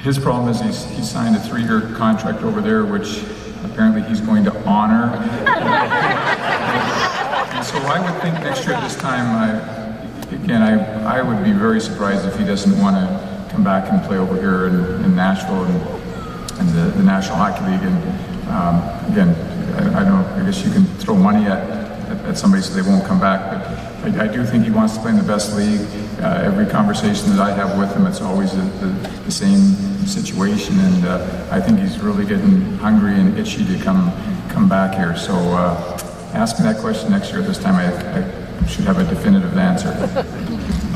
His problem is he signed a 3-year contract over there, which apparently he's going to honor. And so I would think next year at this time, I would be very surprised if he doesn't want to come back and play over here in Nashville and the National Hockey League. And again, I guess you can throw money at somebody so they won't come back, but I do think he wants to play in the best league. Every conversation that I have with him, it's always the same situation, and I think he's really getting hungry and itchy to come back here. So ask me that question next year at this time. I should have a definitive answer.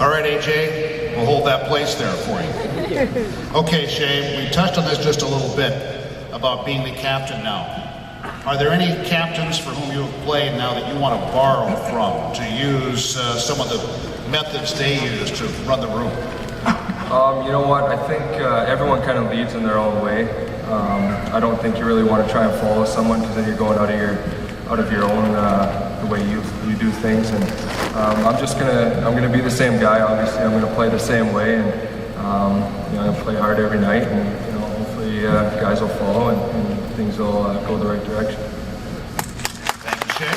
All right, AJ, we'll hold that place there for you. Okay, Shea, we touched on this just a little bit about being the captain now. Are there any captains for whom you have played now that you want to borrow from, to use some of the methods they use to run the room? You know what, I think everyone kind of leads in their own way. I don't think you really want to try and follow someone, because then you're going out of your own, the way you do things. And I'm gonna be the same guy. Obviously, I'm gonna play the same way, and I'm gonna play hard every night, and hopefully guys will follow and things will go the right direction. Thank you, Shea.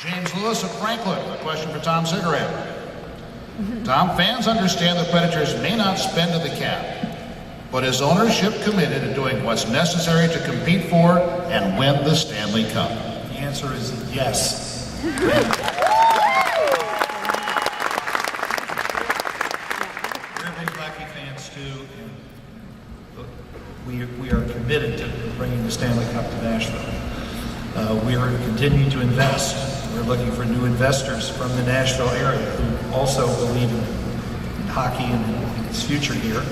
James Lewis of Franklin, a question for Tom Cigarran. Tom, fans understand the Predators may not spend to the cap, but is ownership committed to doing what's necessary to compete for and win the Stanley Cup? The answer is yes. Too, and we are committed to bringing the Stanley Cup to Nashville. We are continuing to invest. We're looking for new investors from the Nashville area who also believe in hockey and its future here.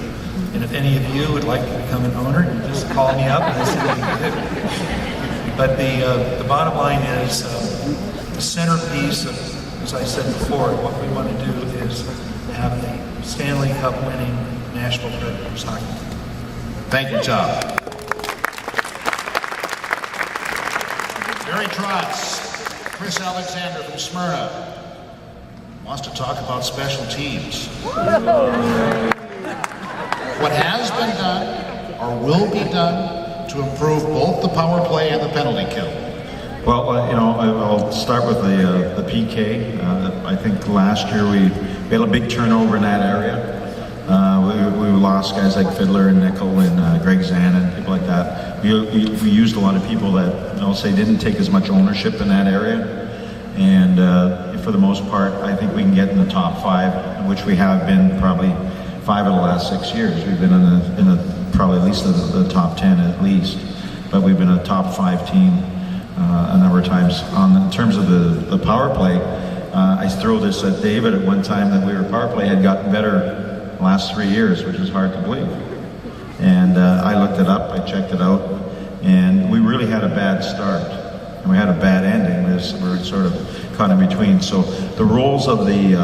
And if any of you would like to become an owner, you just call me up and we'll see what we can do. But the bottom line is the centerpiece of, as I said before, what we want to do is have a Stanley Cup winning Nashville Predators hockey team. Thank you, Tom. Barry Trotz, Chris Alexander from Smyrna, wants to talk about special teams. What has been done or will be done to improve both the power play and the penalty kill? Well, I'll start with the PK. I think last year we had a big turnover in that area. We lost guys like Fiddler and Nickel and Greg Zan and people like that. We used a lot of people that, I'll say, didn't take as much ownership in that area. And for the most part, I think we can get in the top 5, which we have been probably 5 of the last 6 years. We've been in the probably at least the top 10 at least. But we've been a top 5 team a number of times. In terms of the power play, I throw this at David at one time that our power play had gotten better the last 3 years, which is hard to believe. And I looked it up, I checked it out, and we really had a bad start. And we had a bad ending. We're sort of caught in between. So the roles of the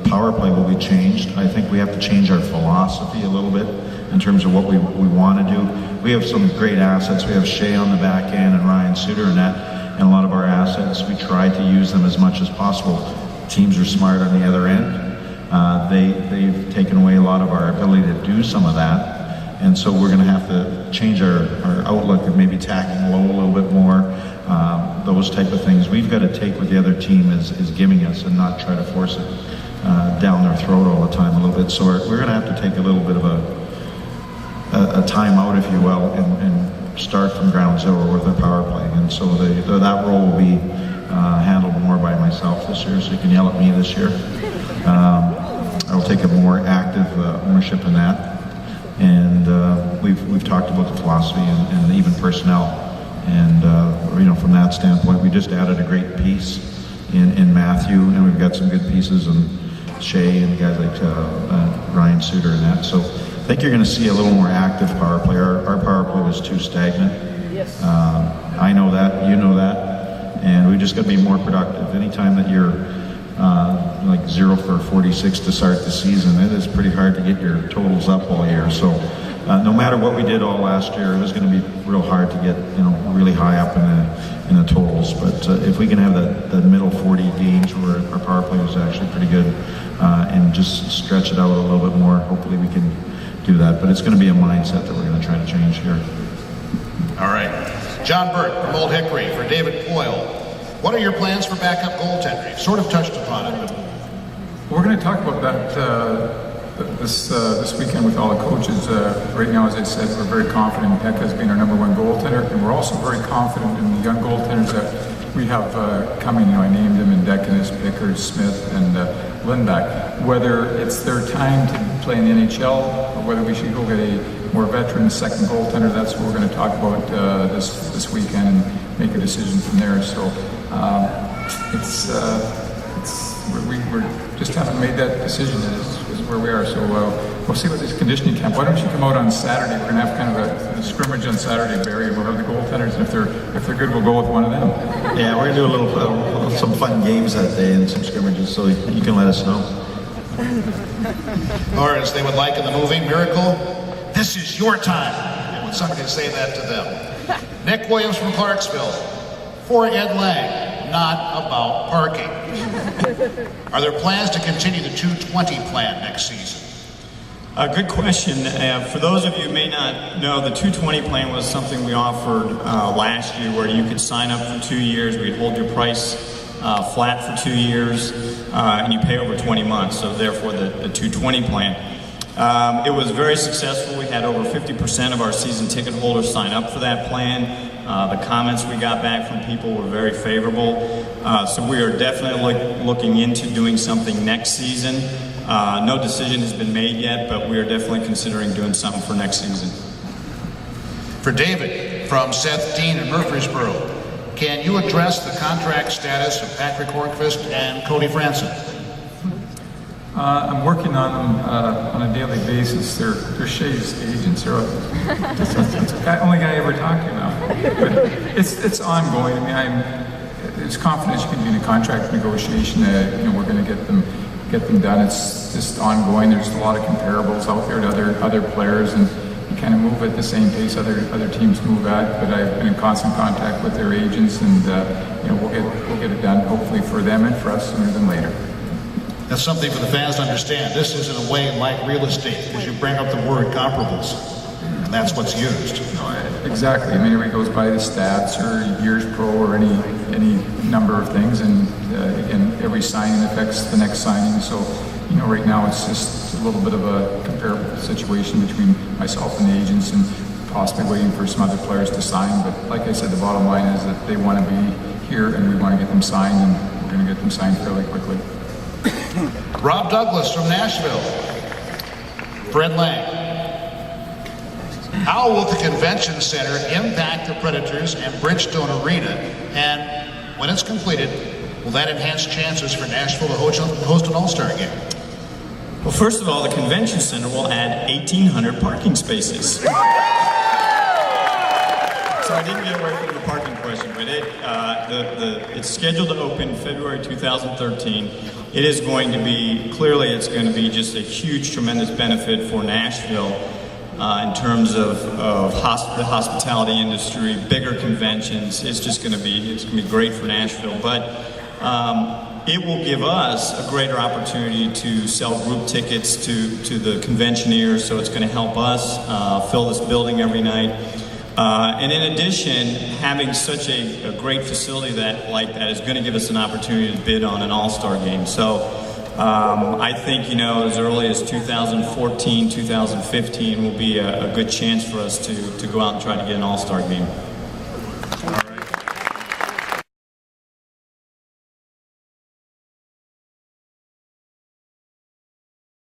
power play will be changed. I think we have to change our philosophy a little bit in terms of what we want to do. We have some great assets. We have Shea on the back end and Ryan Suter and a lot of our assets. We try to use them as much as possible. Teams are smart on the other end. They've taken away a lot of our ability to do some of that. And so we're going to have to change our outlook and maybe tacking low a little bit more, those type of things. We've got to take what the other team is giving us and not try to force it down their throat all the time a little bit. So we're going to have to take a little bit of a time out, if you will, and start from ground zero with the power play. And so that role will be handled more by myself this year, so you can yell at me this year. I'll take a more active ownership in that. And we've talked about the philosophy and even personnel. And from that standpoint, we just added a great piece in Matthew, and we've got some good pieces in Shea and guys like Ryan Suter and that. So I think you're going to see a little more active power play. Our power play was too stagnant. Yes. I know that, you know that, and we just got to be more productive. Anytime that you're like 0 for 46 to start the season, it is pretty hard to get your totals up all year. So no matter what we did all last year, it was going to be real hard to get really high up in the totals. But if we can have the middle 40 games where our power play is actually pretty good, and just stretch it out a little bit more, hopefully we can do that. But it's going to be a mindset that we're going to try to change here. All right. John Burt from Old Hickory for David Poile. What are your plans for backup goaltender? You've sort of touched upon it, but We're going to talk about that this weekend with all the coaches. Right now, as I said, we're very confident in Pekka as being our #1 goaltender, and we're also very confident in the young goaltenders that we have coming. I named them in Deccanus, Pickard, Smith, and Lindback. Whether it's their time to play in the NHL or whether we should go get a more veteran second goaltender, that's what we're going to talk about this weekend and make a decision from there. So we just haven't made that decision. Is where we are. So we'll see what this conditioning camp. Why don't you come out on Saturday? We're going to have kind of a scrimmage on Saturday, Barry. We'll have the goaltenders, and if they're good, we'll go with one of them. Yeah, we're going to do some fun games that day and some scrimmages, so you can let us know. or as they would like in the movie Miracle, this is your time. And would somebody say that to them? Nick Williams from Clarksville. For Ed Lang, not about parking. Are there plans to continue the 220 plan next season? Good question. For those of you who may not know, the 220 plan was something we offered last year where you could sign up for 2 years. We'd hold your price flat for 2 years, and you pay over 20 months, so therefore the 220 plan. It was very successful. We had over 50% of our season ticket holders sign up for that plan. The comments we got back from people were very favorable. So we are definitely looking into doing something next season. No decision has been made yet, but we are definitely considering doing something for next season. For David from Seth Dean in Murfreesboro, can you address the contract status of Patrick Hornqvist and Cody Franson? I'm working on them on a daily basis. They're Shea's agents. They're the only guy I ever talked to now. But it's ongoing. I mean, it's confidence you can do in a contract negotiation. We're going to get them done. It's just ongoing. There's a lot of comparables out there to other players, and you kind of move at the same pace other teams move at. But I've been in constant contact with their agents, and we'll get it done. Hopefully for them and for us sooner than later. That's something for the fans to understand. This is in a way like real estate, because you bring up the word comparables, and that's what's used. Exactly. I mean, everybody goes by the stats or years pro or any number of things, and again, every signing affects the next signing. So, right now it's just a little bit of a comparable situation between myself and the agents, and possibly waiting for some other players to sign. But like I said, the bottom line is that they want to be here, and we want to get them signed, and we're going to get them signed fairly quickly. Rob Douglas from Nashville. Fred Lang. How will the convention center impact the Predators and Bridgestone Arena? And when it's completed, will that enhance chances for Nashville to host an All-Star game? Well, first of all, the convention center will add 1,800 parking spaces. So I didn't get away from the parking question, but it's scheduled to open February 2013. It is going to be, clearly it's going to be just a huge, tremendous benefit for Nashville in terms of the hospitality industry, bigger conventions. It's going to be great for Nashville. But it will give us a greater opportunity to sell group tickets to the conventioneers, so it's going to help us fill this building every night. And in addition, having such a great facility like that is going to give us an opportunity to bid on an all-star game. So I think, as early as 2014, 2015 will be a good chance for us to go out and try to get an all-star game.